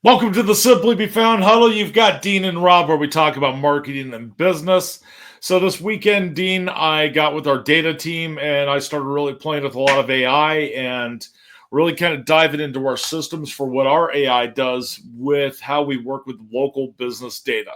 Welcome to the Simply Be Found Huddle. You've got Dean and Rob where we talk about marketing and business. So this weekend, Dean, I got with our data team and I started really playing with a lot of AI and really kind of diving into our systems for what our AI does with how we work with local business data.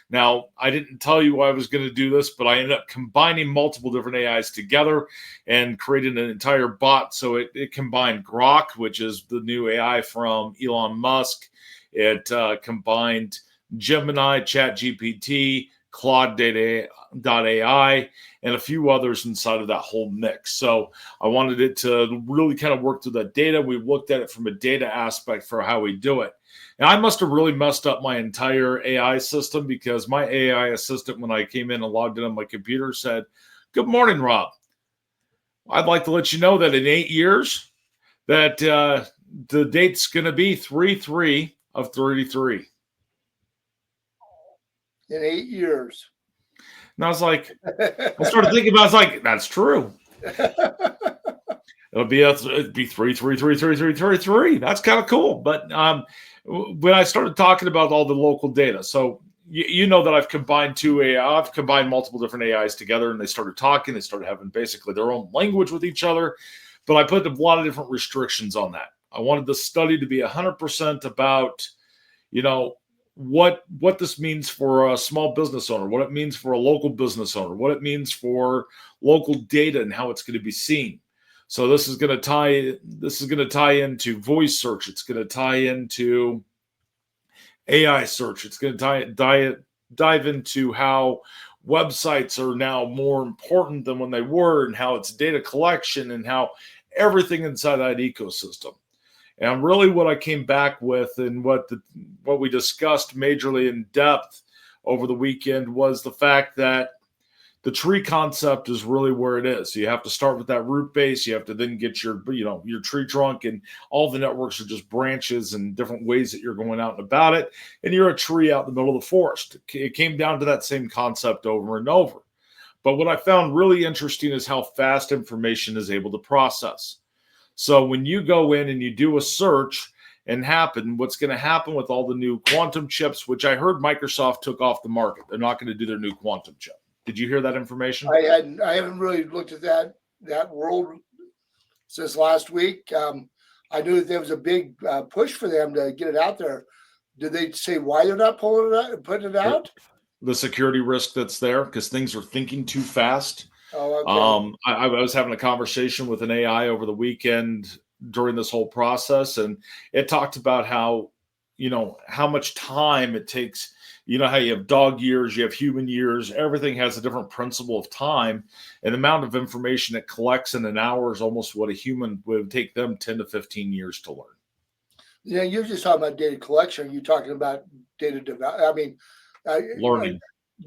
Now, I didn't tell you I was going to do this, but I ended up combining multiple different AIs together and creating an entire bot. So it combined Grok, which is the new AI from Elon Musk. It combined Gemini, ChatGPT, Claude AI, and a few others inside of that whole mix. So I wanted it to really kind of work through that data. We looked at it from a data aspect for how we do it. And I must have really messed up my entire AI system because my AI assistant, when I came in and logged in on my computer, said, "Good morning, Rob. I'd like to let you know that in 8 years, that the date's going to be 3/3 of 33." In 8 years. And I was like, I started thinking about it, I was like, that's true. It'd be 3/3/3/3/3/3. That's kind of cool. But when I started talking about all the local data, so you know that I've combined I've combined multiple different AIs together, and they started talking. They started having basically their own language with each other. But I put a lot of different restrictions on that. I wanted the study to be 100% about, what this means for a small business owner, what it means for a local business owner, what it means for local data and how it's going to be seen. So this is going to tie into voice search. It's going to tie into AI search. It's going to dive into how websites are now more important than when they were, and how it's data collection and how everything inside that ecosystem. And really what I came back with and what we discussed majorly in depth over the weekend was the fact that the tree concept is really where it is. So you have to start with that root base. You have to then get your tree trunk, and all the networks are just branches and different ways that you're going out and about it. And you're a tree out in the middle of the forest. It came down to that same concept over and over. But what I found really interesting is how fast information is able to process. So when you go in and you do a search what's going to happen with all the new quantum chips, which I heard Microsoft took off the market. They're not going to do their new quantum chip. Did you hear that information? I haven't really looked at that world since last week. I knew that there was a big push for them to get it out there. Did they say why they're not putting it out? The security risk that's there because things are thinking too fast. Oh, okay. I was having a conversation with an AI over the weekend during this whole process, and it talked about how much time it takes. You know how you have dog years, you have human years, everything has a different principle of time, and the amount of information it collects in an hour is almost what a human would take them 10 to 15 years to learn. Yeah, you're just talking about data collection. You're talking about data development. I mean, Learning.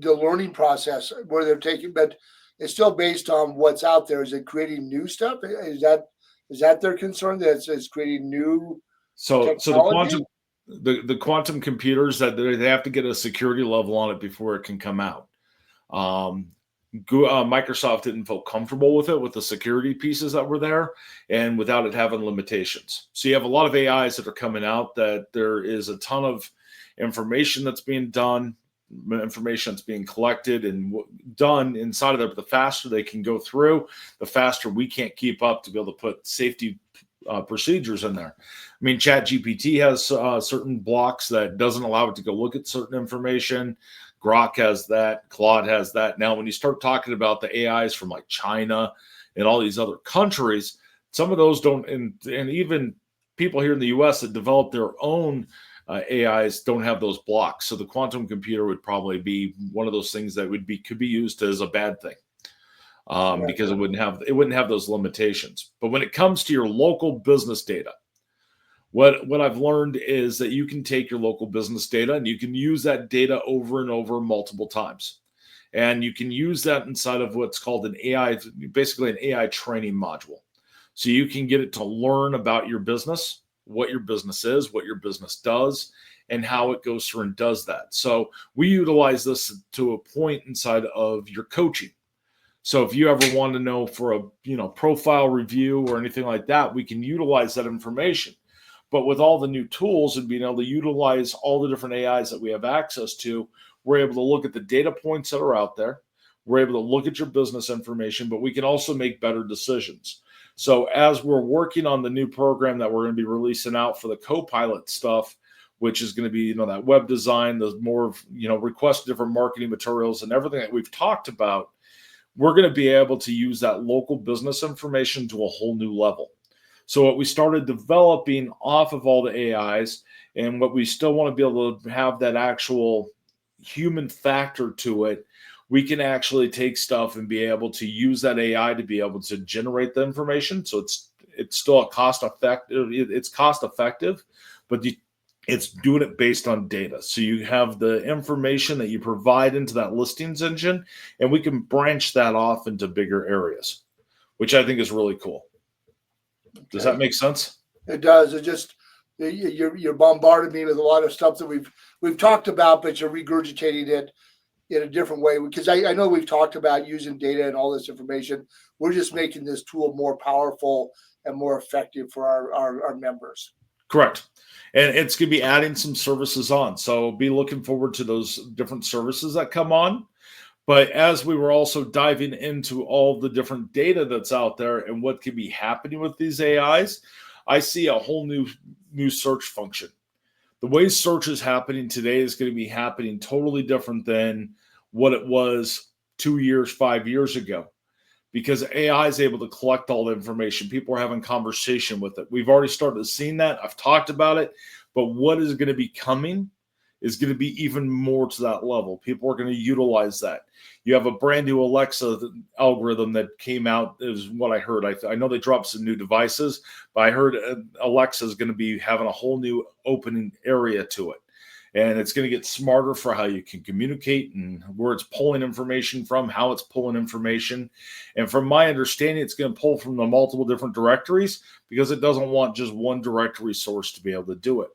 The learning process where they're taking, but it's still based on what's out there. Is it creating new stuff? Is that their concern? That it's creating new technology? The quantum computers, that they have to get a security level on it before it can come out. Microsoft didn't feel comfortable with it, with the security pieces that were there, and without it having limitations. So you have a lot of AIs that are coming out that there is a ton of information that's being done, information that's being collected and done inside of there. But the faster they can go through, the faster we can't keep up to be able to put safety procedures in there. I mean, ChatGPT has certain blocks that doesn't allow it to go look at certain information. Grok has that. Claude has that. Now, when you start talking about the AIs from like China and all these other countries, some of those don't, and even people here in the US that develop their own AIs don't have those blocks. So the quantum computer would probably be one of those things that could be used as a bad thing. Because it wouldn't have those limitations. But when it comes to your local business data, what I've learned is that you can take your local business data and you can use that data over and over multiple times. And you can use that inside of what's called an AI, basically an AI training module. So you can get it to learn about your business, what your business is, what your business does, and how it goes through and does that. So we utilize this to a point inside of your coaching. So if you ever want to know for a profile review or anything like that, we can utilize that information. But with all the new tools and being able to utilize all the different AIs that we have access to, we're able to look at the data points that are out there. We're able to look at your business information, but we can also make better decisions. So as we're working on the new program that we're going to be releasing out for the Copilot stuff, which is going to be, that web design, the more, request different marketing materials and everything that we've talked about, we're going to be able to use that local business information to a whole new level. So what we started developing off of all the AIs, and what we still want to be able to have that actual human factor to it, we can actually take stuff and be able to use that AI to be able to generate the information. So it's still cost effective, but it's doing it based on data. So you have the information that you provide into that listings engine, and we can branch that off into bigger areas, which I think is really cool. Okay. Does that make sense? It does. It just, you're bombarding me with a lot of stuff that we've talked about, but you're regurgitating it in a different way, because I know we've talked about using data and all this information. We're just making this tool more powerful and more effective for our members. Correct. And it's going to be adding some services on. So be looking forward to those different services that come on. But as we were also diving into all the different data that's out there and what could be happening with these AIs, I see a whole new search function. The way search is happening today is going to be happening totally different than what it was 2 years, 5 years ago, because AI is able to collect all the information. People are having conversation with it. We've already started seeing that. I've talked about it, but what is going to be coming is going to be even more to that level. People are going to utilize that. You have a brand new Alexa algorithm that came out, is what I heard. I know they dropped some new devices, but I heard Alexa is going to be having a whole new opening area to it. And it's going to get smarter for how you can communicate and where it's pulling information from, how it's pulling information. And from my understanding, it's going to pull from the multiple different directories, because it doesn't want just one directory source to be able to do it.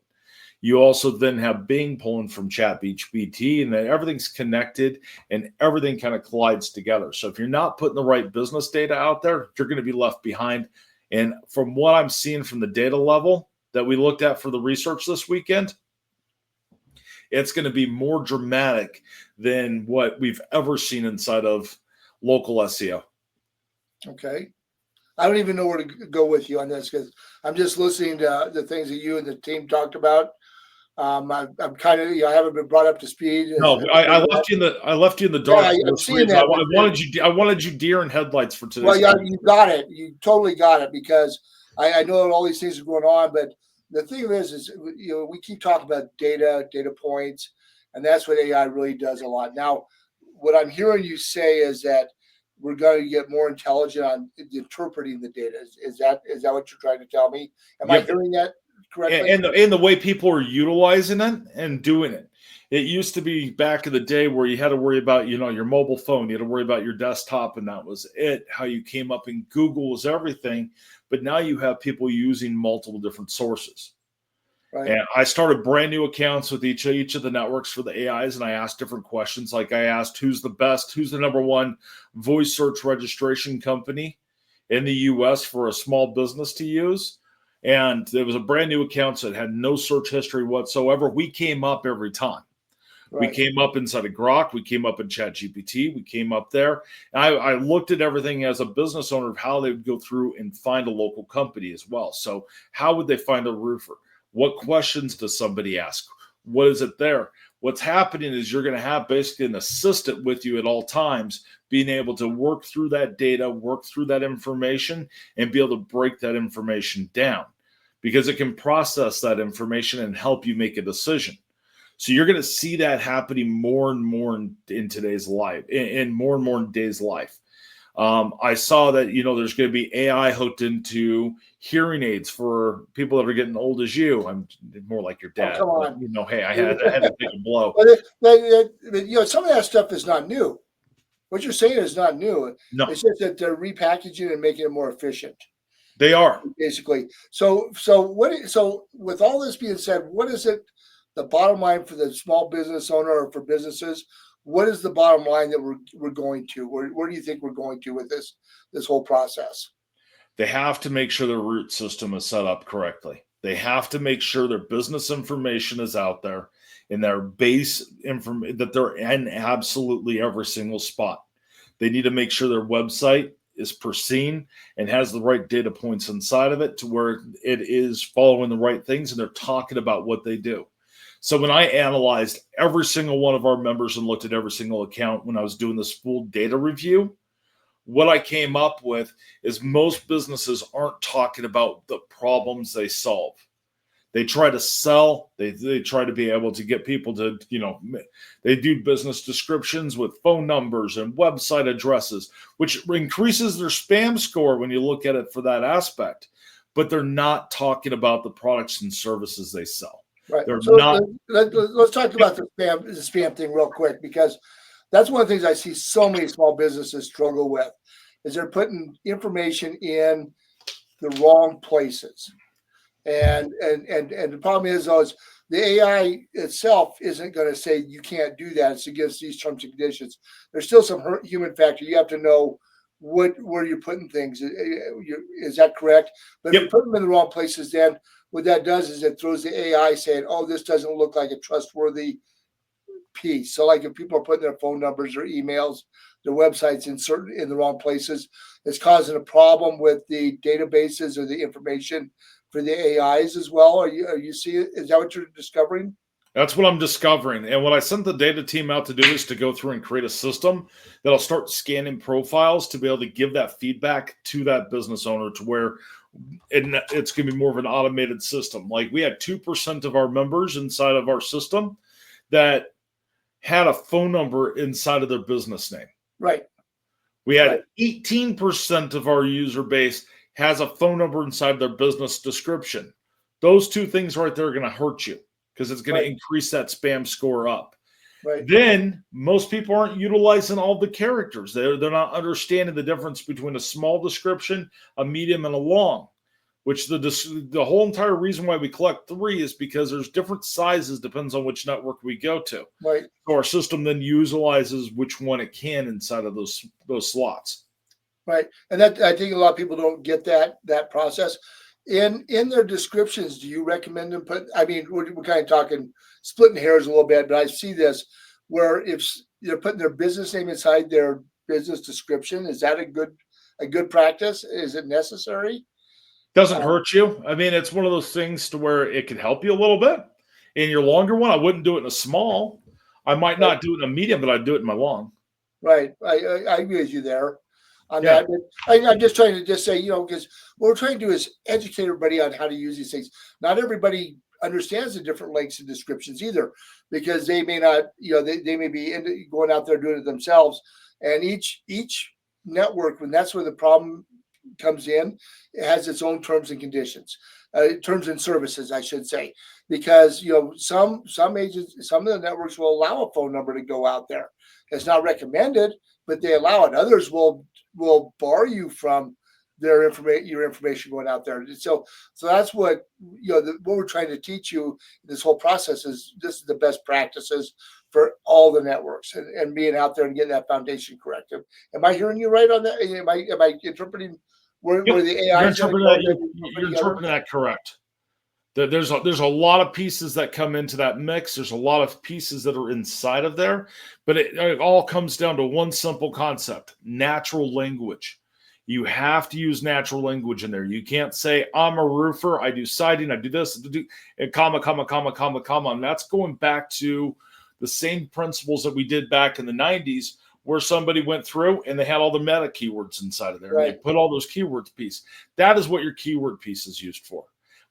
You also then have Bing pulling from ChatGPT, and then everything's connected and everything kind of collides together. So if you're not putting the right business data out there, you're going to be left behind. And from what I'm seeing from the data level that we looked at for the research this weekend, it's going to be more dramatic than what we've ever seen inside of local SEO. Okay. I don't even know where to go with you on this, because I'm just listening to the things that you and the team talked about. I'm kind of, I haven't been brought up to speed. No, I left you in the dark. Yeah, I'm seeing that. I wanted you deer in headlights for today. Well, yeah, you got it. You totally got it, because I know all these things are going on, but the thing is we keep talking about data points, and that's what AI really does a lot. Now, what I'm hearing you say is that we're going to get more intelligent on interpreting the data. Is that what you're trying to tell me? Am I hearing that correctly? And the way people are utilizing it and doing it. It used to be back in the day where you had to worry about, your mobile phone. You had to worry about your desktop, and that was it. How you came up in Google was everything. But now you have people using multiple different sources. Right. And I started brand new accounts with each of the networks for the AIs, and I asked different questions. Like I asked, who's the number one voice search registration company in the US for a small business to use? And there was a brand new account that had no search history whatsoever. We came up every time. Right. We came up inside of Grok. We came up in ChatGPT. We came up there. And I looked at everything as a business owner of how they would go through and find a local company as well. So how would they find a roofer? What questions does somebody ask? What is it there? What's happening is you're going to have basically an assistant with you at all times, being able to work through that data, work through that information, and be able to break that information down, because it can process that information and help you make a decision. So you're going to see that happening more and more in today's life, in more and more in today's life. I saw that, there's going to be AI hooked into hearing aids for people that are getting old as you. I'm more like your dad. Oh, come on. Hey, I had to take a blow. But some of that stuff is not new. What you're saying is not new. No. It's just that they're repackaging and making it more efficient. They are. Basically. So with all this being said, what is it, the bottom line for the small business owner or for businesses? What is the bottom line that we're going to? Where do you think we're going to with this whole process? They have to make sure the root system is set up correctly. They have to make sure their business information is out there in their base information, that they're in absolutely every single spot. They need to make sure their website is pristine and has the right data points inside of it to where it is following the right things and they're talking about what they do. So when I analyzed every single one of our members and looked at every single account when I was doing this full data review, what I came up with is most businesses aren't talking about the problems they solve. They try to sell. They try to be able to get people to, they do business descriptions with phone numbers and website addresses, which increases their spam score when you look at it for that aspect. But they're not talking about the products and services they sell. Right. They're So not. let's talk about the spam thing real quick, because that's one of the things I see so many small businesses struggle with, is they're putting information in the wrong places. And the problem is, though, is the AI itself isn't going to say you can't do that. It's against these terms and conditions. There's still some human factor. You have to know where you're putting things. Is that correct? But if you put them in the wrong places, then what that does is it throws the AI saying, "Oh, this doesn't look like a trustworthy piece." So, like if people are putting their phone numbers or emails, their websites in the wrong places, it's causing a problem with the databases or the information for the AIs as well. Are you seeing? Is that what you're discovering? That's what I'm discovering. And what I sent the data team out to do is to go through and create a system that'll start scanning profiles to be able to give that feedback to that business owner to where it's going to be more of an automated system. Like we had 2% of our members inside of our system that had a phone number inside of their business name. Right. We had 18% of our user base has a phone number inside their business description. Those two things right there are going to hurt you because it's going to increase that spam score up. Right. Then most people aren't utilizing all the characters. They're not understanding the difference between a small description, a medium, and a long, which the whole entire reason why we collect 3 is because there's different sizes, depends on which network we go to. Right. So our system then utilizes which one it can inside of those slots. Right. And that, I think a lot of people don't get that process. In their descriptions, do you recommend them put, I mean, we're kind of talking splitting hairs a little bit, but I see this where if they're putting their business name inside their business description, is that a good practice? Is it necessary? Doesn't hurt you. I mean, it's one of those things to where it can help you a little bit. In your longer one, I wouldn't do it in a small. I might not do it in a medium, but I'd do it in my long. Right. I agree with you there on that. But I'm just trying to say, because what we're trying to do is educate everybody on how to use these things. Not everybody understands the different lengths and descriptions either, because they may not, they may be going out there doing it themselves. And each network, when that's where the problem comes in, it has its own terms and conditions, terms and services, I should say, because some agents, some of the networks will allow a phone number to go out there. It's not recommended, but they allow it. Others will bar you from your information going out there. So that's what what we're trying to teach you. This whole process is this is the best practices for all the networks and being out there and getting that foundation corrected. Am I hearing you right on that? Am I interpreting where the AI you're interpreting that correct? There's a lot of pieces that come into that mix. There's a lot of pieces that are inside of there, but it all comes down to one simple concept: natural language. You have to use natural language in there. You can't say, I'm a roofer, I do siding, I do this, and comma. And that's going back to the same principles that we did back in the 90s, where somebody went through and they had all the meta keywords inside of there. Right. They put all those keywords piece. That is what your keyword piece is used for,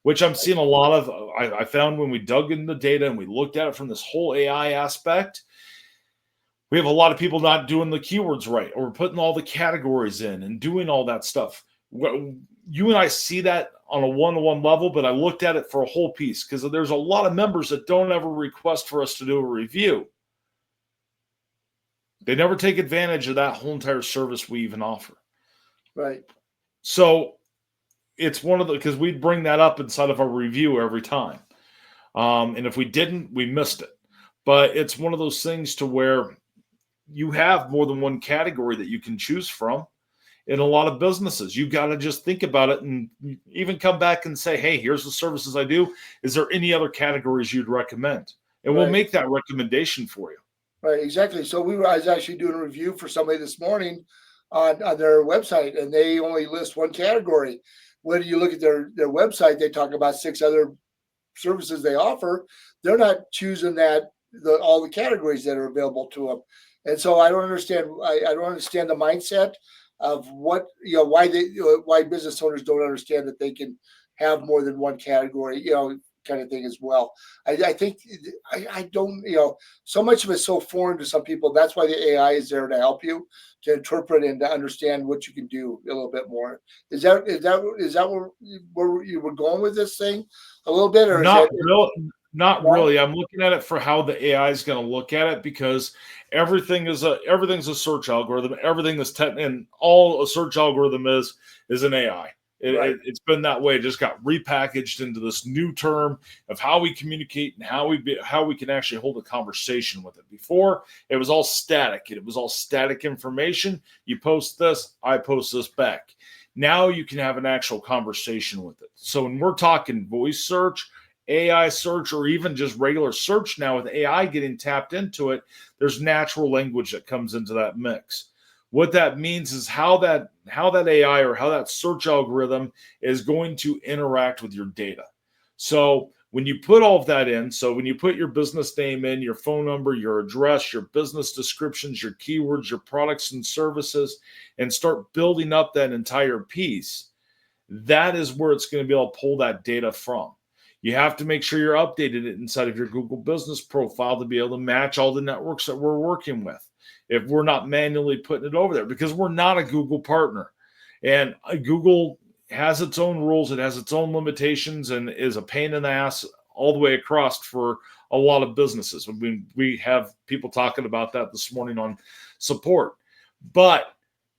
which I'm seeing a lot of. I found when we dug in the data and we looked at it from this whole AI aspect, we have a lot of people not doing the keywords right, or putting all the categories in and doing all that stuff. You and I see that on a one-to-one level, but I looked at it for a whole piece because there's a lot of members that don't ever request for us to do a review. They never take advantage of that whole entire service we even offer. Right. So it's one of the, because we bring that up inside of our review every time. And if we didn't, we missed it. But it's one of those things to where you have more than one category that you can choose from. in a lot of businesses. You got to just think about it and even come back and say, hey, here's the services I do. Is there any other categories you'd recommend? And we'll Right. make that recommendation for you. Right, exactly. So I was actually doing a review for somebody this morning on their website, and they only list one category. When you look at their website, they talk about 6 other services they offer. They're not choosing all the categories that are available to them. And so I don't understand. I don't understand the mindset of what, why business owners don't understand that they can have more than one category, kind of thing as well. I think I don't, so much of it's so foreign to some people. That's why the AI is there to help you to interpret and to understand what you can do a little bit more. Is that where you were going with this thing a little bit, or is Not it real, not no? really. I'm looking at it for how the AI is going to look at it, because everything's a search algorithm. Everything is and all a search algorithm is an AI. Right, It's been that way. It just got repackaged into this new term of how we communicate and how we can actually hold a conversation with it. Before, it was all static. It was all static information. You post this, I post this back. Now you can have an actual conversation with it. So when we're talking voice search, AI search, or even just regular search now with AI getting tapped into it, there's natural language that comes into that mix. What that means is how that AI or how that search algorithm is going to interact with your data. So when you put all of that in, so when you put your business name in, your phone number, your address, your business descriptions, your keywords, your products and services, and start building up that entire piece, that is where it's going to be able to pull that data from. You have to make sure you're updated it inside of your Google business profile to be able to match all the networks that we're working with. If we're not manually putting it over there, because we're not a Google partner, and Google has its own rules, it has its own limitations, and is a pain in the ass all the way across for a lot of businesses. I mean, we have people talking about that this morning on support, but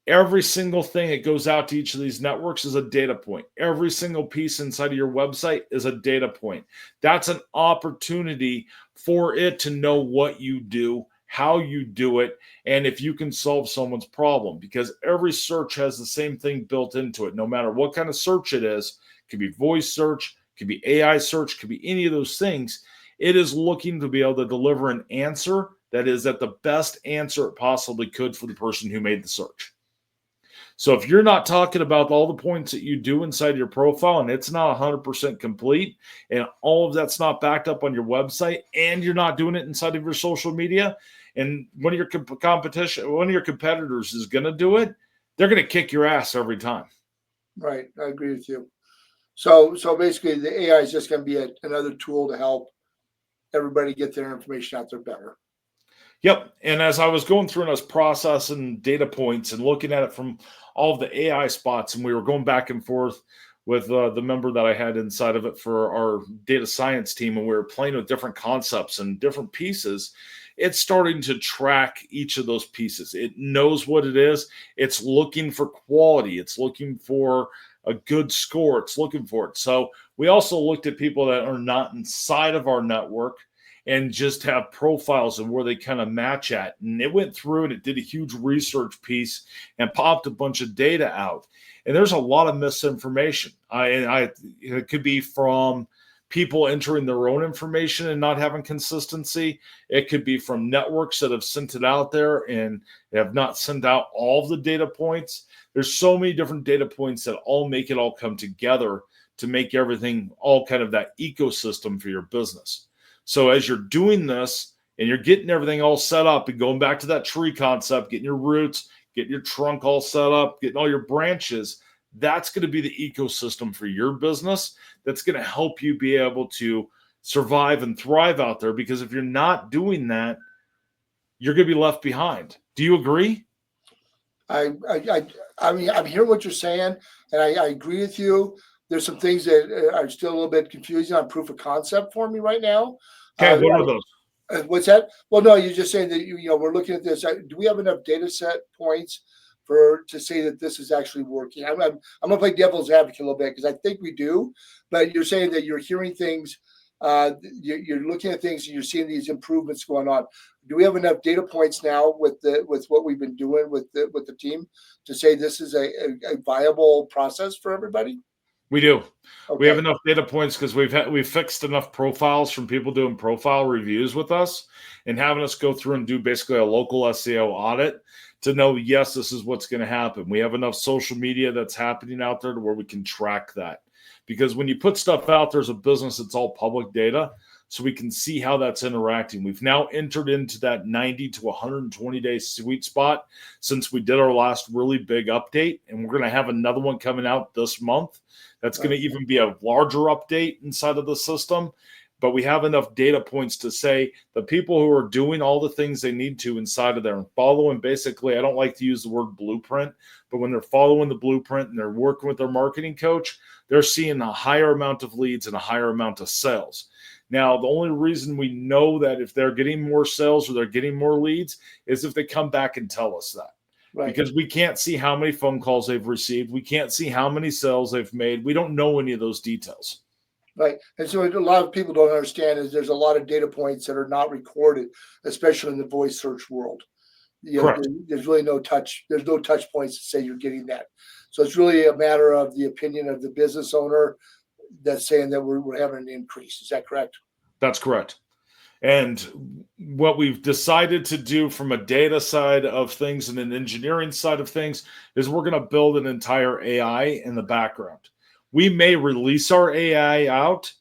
every single thing that goes out to each of these networks is a data point. Every single piece inside of your website is a data point. That's an opportunity for it to know what you do, how you do it, and if you can solve someone's problem, because every search has the same thing built into it. No matter what kind of search it is, it could be voice search, it could be AI search, it could be any of those things. It is looking to be able to deliver an answer that is at the best answer it possibly could for the person who made the search. So if you're not talking about all the points that you do inside your profile and it's not 100% complete and all of that's not backed up on your website and you're not doing it inside of your social media, and one of your competitors is going to do it, they're going to kick your ass every time. right. I agree with you. So basically, the AI is just going to be another tool to help everybody get their information out there better. Yep. And as I was going through and I was processing data points and looking at it from all of the AI spots, and we were going back and forth with the member that I had inside of it for our data science team, and we were playing with different concepts and different pieces. It's starting to track each of those pieces. It knows what it is. It's looking for quality. It's looking for a good score. It's looking for it. So we also looked at people that are not inside of our network and just have profiles and where they kind of match at. And it went through and it did a huge research piece and popped a bunch of data out. And there's a lot of misinformation. It could be from people entering their own information and not having consistency. It could be from networks that have sent it out there and have not sent out all of the data points. There's so many different data points that all make it all come together to make everything all kind of that ecosystem for your business. So as you're doing this and you're getting everything all set up and going back to that tree concept, getting your roots, getting your trunk all set up, getting all your branches, that's going to be the ecosystem for your business. That's going to help you be able to survive and thrive out there. Because if you're not doing that, you're going to be left behind. Do you agree? I mean, I'm hearing what you're saying, and I agree with you. There's some things that are still a little bit confusing on proof of concept for me right now. Okay, what are those? What's that? Well, no, you're just saying that we're looking at this. Do we have enough data set points to say that this is actually working? I'm gonna play devil's advocate a little bit because I think we do, but you're saying that you're hearing things you're looking at things and you're seeing these improvements going on. Do we have enough data points now with what we've been doing with the team to say this is a viable process for everybody? We do. We have Okay. enough data points because we've fixed enough profiles from people doing profile reviews with us and having us go through and do basically a local SEO audit to know, yes, this is what's going to happen. We have enough social media that's happening out there to where we can track that. Because when you put stuff out there as a business, it's all public data. So we can see how that's interacting. We've now entered into that 90 to 120 day sweet spot since we did our last really big update. And we're going to have another one coming out this month. That's going to even be a larger update inside of the system. But we have enough data points to say the people who are doing all the things they need to inside of there and following, basically, I don't like to use the word blueprint, but when they're following the blueprint and they're working with their marketing coach, they're seeing a higher amount of leads and a higher amount of sales. Now, the only reason we know that if they're getting more sales or they're getting more leads is if they come back and tell us that. Right. Because we can't see how many phone calls they've received. We can't see how many sales they've made. We don't know any of those details. Right. And so a lot of people don't understand is there's a lot of data points that are not recorded, especially in the voice search world. Correct. There's really no touch. There's no touch points to say you're getting that. So it's really a matter of the opinion of the business owner that's saying that we're having an increase. Is that correct? That's correct. And what we've decided to do from a data side of things and an engineering side of things is we're going to build an entire AI in the background. We may release our AI out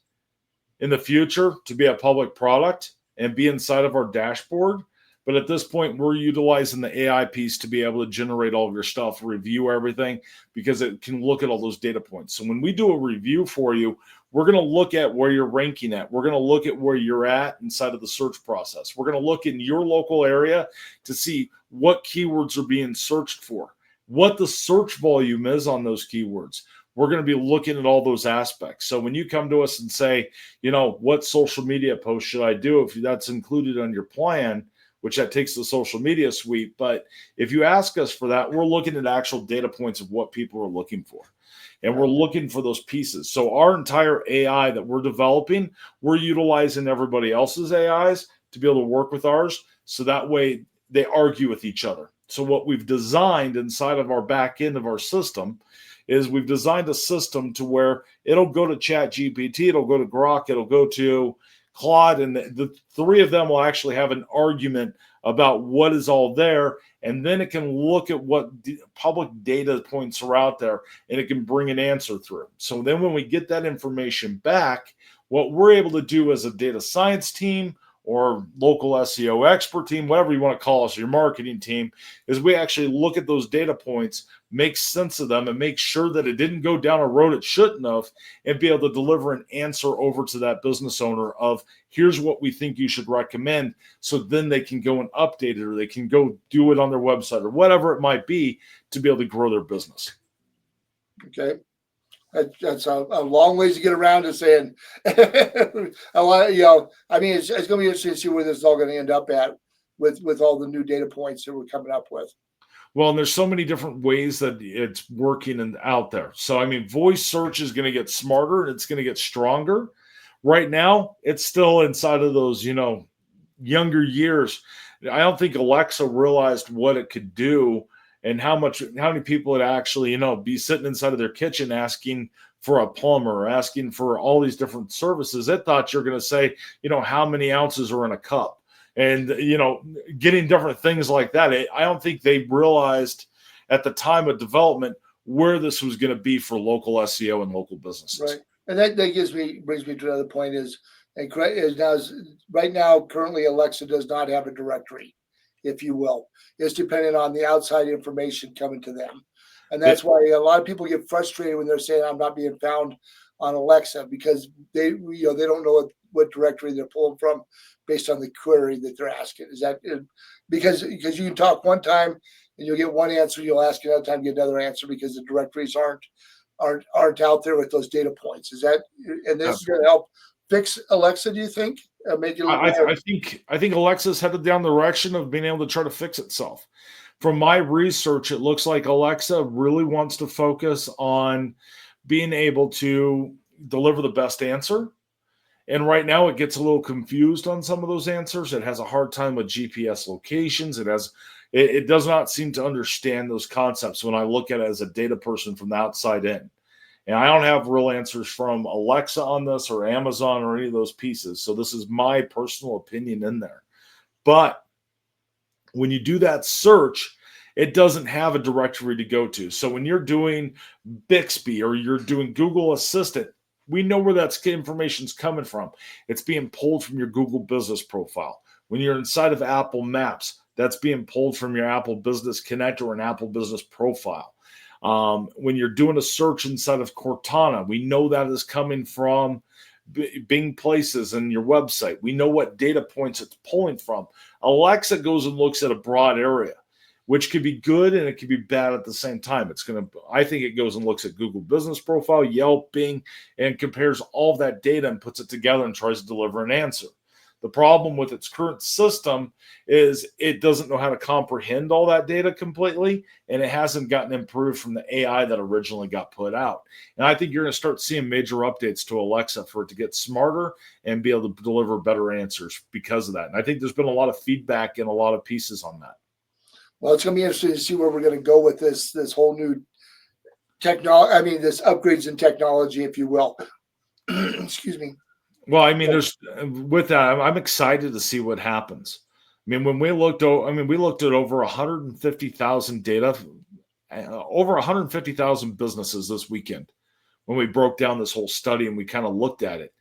in the future to be a public product and be inside of our dashboard. But at this point, we're utilizing the AI piece to be able to generate all of your stuff, review everything, because it can look at all those data points. So when we do a review for you, we're going to look at where you're ranking at. We're going to look at where you're at inside of the search process. We're going to look in your local area to see what keywords are being searched for, what the search volume is on those keywords. We're going to be looking at all those aspects. So when you come to us and say, what social media post should I do if that's included on your plan, which that takes the social media suite. But if you ask us for that, we're looking at actual data points of what people are looking for. And we're looking for those pieces. So our entire AI that we're developing, we're utilizing everybody else's AIs to be able to work with ours. So that way they argue with each other. So what we've designed inside of our back end of our system is we've designed a system to where it'll go to ChatGPT, it'll go to Grok, it'll go to Claude, and the three of them will actually have an argument about what is all there, and then it can look at what public data points are out there, and it can bring an answer through. So then when we get that information back, what we're able to do as a data science team or local SEO expert team, whatever you want to call us, your marketing team, is we actually look at those data points, make sense of them, and make sure that it didn't go down a road it shouldn't have, and be able to deliver an answer over to that business owner of, here's what we think you should recommend, so then they can go and update it, or they can go do it on their website, or whatever it might be, to be able to grow their business. Okay. That's a long ways to get around to saying a lot. I mean, it's going to be interesting to see where this is all going to end up at with all the new data points that we're coming up with. Well, and there's so many different ways that it's working and out there. So, I mean, voice search is going to get smarter and it's going to get stronger. Right now, it's still inside of those, younger years. I don't think Alexa realized what it could do and how many people would actually, be sitting inside of their kitchen asking for a plumber, or asking for all these different services. It thought you're going to say, how many ounces are in a cup, and, getting different things like that. I don't think they realized at the time of development where this was going to be for local SEO and local businesses. Right. And that brings me to another point right now, currently Alexa does not have a directory, if you will. It's dependent on the outside information coming to them. And that's why a lot of people get frustrated when they're saying I'm not being found on Alexa, because they don't know what directory they're pulling from based on the query that they're asking. Is that because you can talk one time and you'll get one answer, you'll ask another time, get another answer, because the directories aren't out there with those data points. Is that, and this is going to help fix Alexa, do you think? Make it I think Alexa's headed down the direction of being able to try to fix itself. From my research, it looks like Alexa really wants to focus on being able to deliver the best answer And right now it gets a little confused on some of those answers. It has a hard time with GPS locations. It does not seem to understand those concepts when I look at it as a data person from the outside in. And I don't have real answers from Alexa on this or Amazon or any of those pieces. So this is my personal opinion in there. But when you do that search, it doesn't have a directory to go to. So when you're doing Bixby or you're doing Google Assistant, we know where that information is coming from. It's being pulled from your Google Business Profile. When you're inside of Apple Maps, that's being pulled from your Apple Business Connect or an Apple Business Profile. When you're doing a search inside of Cortana, we know that is coming from Bing Places and your website. We know what data points it's pulling from. Alexa goes and looks at a broad area, which could be good and it could be bad at the same time. I think it goes and looks at Google Business Profile, Yelp, Bing, and compares all of that data and puts it together and tries to deliver an answer. The problem with its current system is it doesn't know how to comprehend all that data completely, and it hasn't gotten improved from the AI that originally got put out. And I think you're going to start seeing major updates to Alexa for it to get smarter and be able to deliver better answers because of that. And I think there's been a lot of feedback and a lot of pieces on that. Well, it's going to be interesting to see where we're going to go with this whole new technology. I mean, this upgrades in technology, if you will. Excuse me. Well, I mean, with that, I'm excited to see what happens. I mean, when we looked at over 150,000 data, over 150,000 businesses this weekend when we broke down this whole study and we kind of looked at it.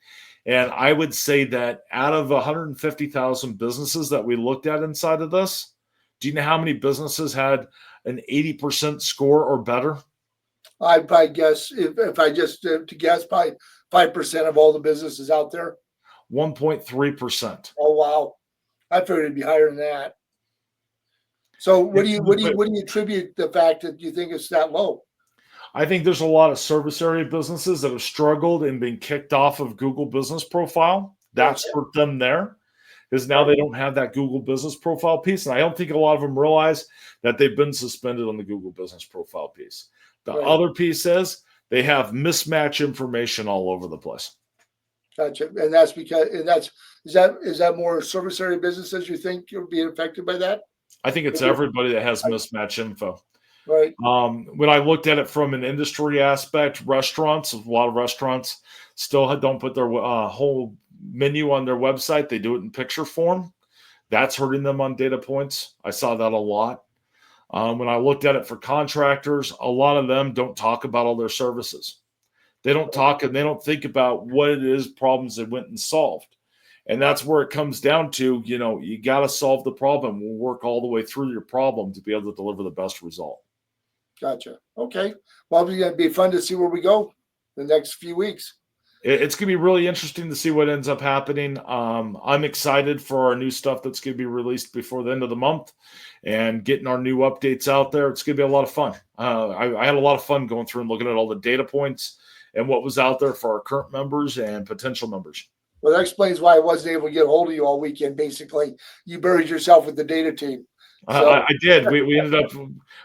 And I would say that out of 150,000 businesses that we looked at inside of this, do you know how many businesses had an 80% score or better? I'd probably guess, if I just to guess, probably 5% of all the businesses out there. 1.3%. Oh wow, I figured it'd be higher than that. So what do you attribute the fact that you think it's that low? I think there's a lot of service area businesses that have struggled and been kicked off of Google Business Profile. That's hurt them there, because now they don't have that Google Business Profile piece. And I don't think a lot of them realize that they've been suspended on the Google Business Profile piece. The other piece is they have mismatch information all over the place. Gotcha. And that's because, is that more service area businesses you think you'll be affected by that? I think it's everybody that has mismatch info. Right. When I looked at it from an industry aspect, a lot of restaurants still don't put their whole menu on their website. They do it in picture form. That's hurting them on data points. I saw that a lot. When I looked at it for contractors, a lot of them don't talk about all their services. They don't talk and they don't think about what it is, problems they went and solved. And that's where it comes down to, you got to solve the problem. We'll work all the way through your problem to be able to deliver the best result. Gotcha. Okay. Well, it's going to be fun to see where we go the next few weeks. It's going to be really interesting to see what ends up happening. I'm excited for our new stuff that's going to be released before the end of the month and getting our new updates out there. It's going to be a lot of fun. I had a lot of fun going through and looking at all the data points and what was out there for our current members and potential members. Well, that explains why I wasn't able to get a hold of you all weekend. Basically, you buried yourself with the data team. So. I did. We ended up,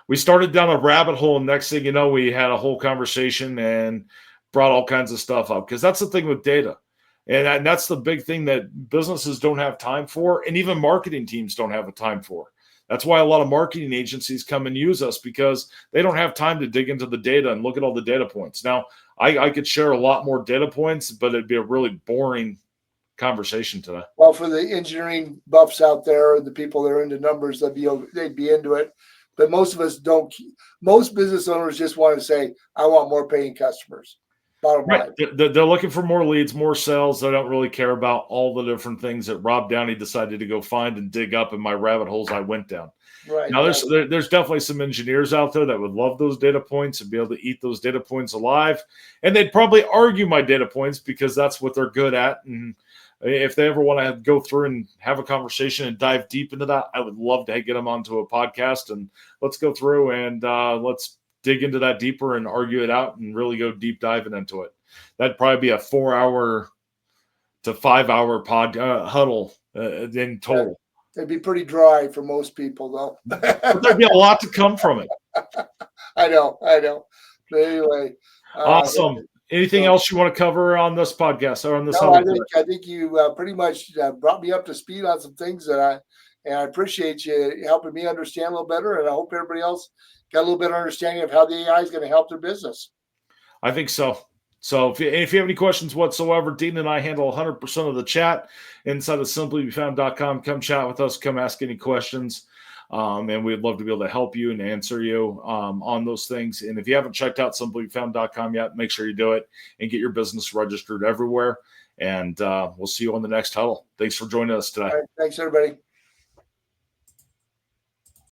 we started down a rabbit hole. And next thing you know, we had a whole conversation and brought all kinds of stuff up, because that's the thing with data. And that's the big thing that businesses don't have time for. And even marketing teams don't have a time for. That's why a lot of marketing agencies come and use us, because they don't have time to dig into the data and look at all the data points. Now, I could share a lot more data points, but it'd be a really boring conversation today. Well, for the engineering buffs out there, the people that are into numbers, they'd be into it. But most of us don't. Most business owners just want to say, I want more paying customers. Bottom line. They're looking for more leads, more sales. They don't really care about all the different things that Rob Downey decided to go find and dig up in my rabbit holes I went down. Right. Now, there's definitely some engineers out there that would love those data points and be able to eat those data points alive. And they'd probably argue my data points because that's what they're good at. And if they ever want to go through and have a conversation and dive deep into that, I would love to get them onto a podcast and let's go through and let's dig into that deeper and argue it out and really go deep diving into it. That'd probably be a 4-hour to 5-hour huddle in total. It'd be pretty dry for most people, though. But there'd be a lot to come from it. I know. But anyway. Awesome. Anything So, else you want to cover on this podcast or on this no, huddle today? I think you pretty much brought me up to speed on some things and I appreciate you helping me understand a little better. And I hope everybody else got a little better understanding of how the AI is going to help their business. I think so. So if you have any questions whatsoever, Dean and I handle 100% of the chat inside of simplybefound.com. Come chat with us. Come ask any questions. And we'd love to be able to help you and answer you on those things. And if you haven't checked out simplybefound.com yet, make sure you do it and get your business registered everywhere. And we'll see you on the next huddle. Thanks for joining us today. All right, thanks, everybody.